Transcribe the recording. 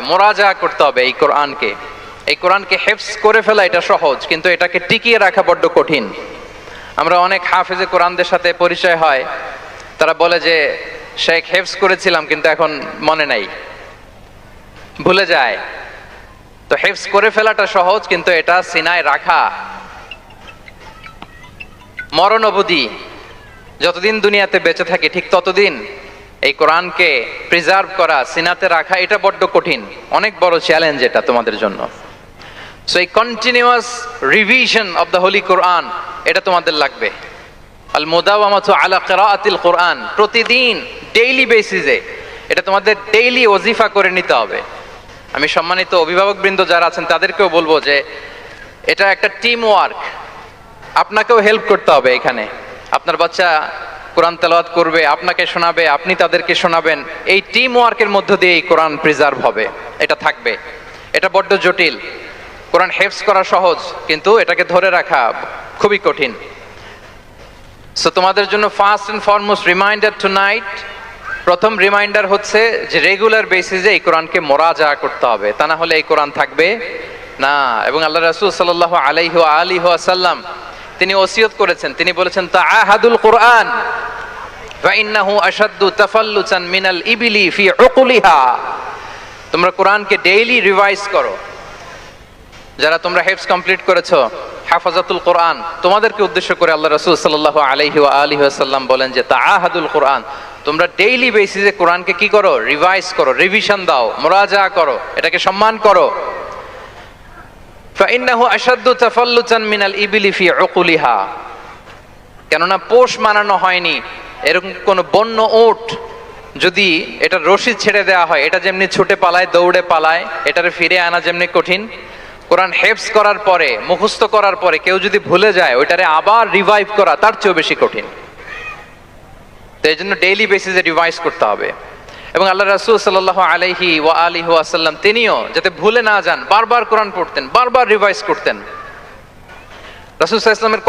মোরাজা করতে হবে এই কোরআনকে হেফজ করে ফেলা এটা সহজ, কিন্তু এটাকে টিকিয়ে রাখা বড্ড কঠিন। আমরা অনেক হাফেজে কোরআনদের সাথে পরিচয় হয়, তারা বলে যে শেখ হেফজ করেছিলাম কিন্তু এখন মনে নাই, ভুলে যায়। তো হেফজ করে ফেলাটা সহজ, কিন্তু এটা সিনায় রাখা মরণ অবধি, যতদিন দুনিয়াতে বেঁচে থাকি ঠিক ততদিন এই কোরআনকে প্রিজার্ভ করা, সিনাতে রাখা, এটা বড্ড কঠিন, অনেক বড় চ্যালেঞ্জ এটা তোমাদের জন্য। সো এই continuous revision of the holy Quran এটা তোমাদের লাগবে। আল মুদাওয়ামাতু আলা কিরাআতিল কোরআন, প্রতিদিন ডেইলি বেসিসে এটা তোমাদের ডেইলি ওজিফা করে নিতে হবে। আমি সম্মানিত অভিভাবকবৃন্দ যারা আছেন তাদেরকেও বলবো যে এটা একটা টিম ওয়ার্ক, আপনাকেও হেল্প করতে হবে এখানে। আপনার বাচ্চা কোরআন তেলাওয়াত করবে, আপনাকে শোনাবে, আপনি তাদেরকে শোনাবেন, এই টিম ওয়ার্কের মধ্য দিয়ে এই কোরআন প্রিজার্ভ হবে, এটা থাকবে। এটা বড্ড জটিল। কোরআন হেফজ করা সহজ, কিন্তু এটাকে ধরে রাখা খুবই কঠিন। সো তোমাদের জন্য first and foremost reminder tonight, প্রথম রিমাইন্ডার হচ্ছে যে রেগুলার বেসিসে এই কোরআনকে মোরাজা করতে হবে, তা না হলে এই কোরআন থাকবে না। এবং আল্লাহ রাসূল সাল্লাল্লাহু আলাইহি ওয়া আলিহি ওয়াসাল্লাম তিনি ওসিয়ত করেছেন, তিনি বলেছেন তাআহাদুল কোরআন ফা ইন্নাহু আশাদ্দু তাফাল্লুতান মিনাল ইবিলি ফি উকুলিহা। তোমরা কোরআনকে ডেইলি রিভাইজ করো। যারা তোমরা হেফজ কমপ্লিট করেছো, হাফাজাতুল কোরআন, তোমাদেরকে উদ্দেশ্য করে আল্লাহ রাসূল সাল্লাল্লাহু আলাইহি ওয়া আলিহি ওয়াসাল্লাম বলেন যে তাআহাদুল কোরআন, তোমরা ডেইলি বেসিসে কোরআনকে কি করো? রিভাইজ করো, রিভিশন দাও, মুরাজা করো, এটাকে সম্মান করো। ফাইন্নাহু আশাদ্দু তাফাল্লুতান মিনাল ইবিলি ফি উকুলিহা, কেননা পোষ মানানো হয়নি এরকম কোন বন্য উট যদি এটা রশি ছেড়ে দেওয়া হয়, এটা যেমনি ছুটে পালায়, দৌড়ে পালায়, এটারে ফিরে আনা যেমনি কঠিন, কোরআন হেফজ করার পরে, মুখস্থ করার পরে কেউ যদি ভুলে যায়, ওইটারে আবার রিভাইভ করা তার চেয়েও বেশি কঠিন। তো এই জন্য ডেইলি বেসিসে রিভাইজ করতে হবে। এবং আল্লাহ রাসূল সাল্লাল্লাহু আলাইহি ওয়া আলিহি ওয়াসাল্লাম তিনিও যাতে ভুলে না যান, বারবার কোরআন পড়তেন, বারবার রিভাইজ করতেন। রাসূল সাল্লাল্লাহু আলাইহি ওয়াসাল্লামের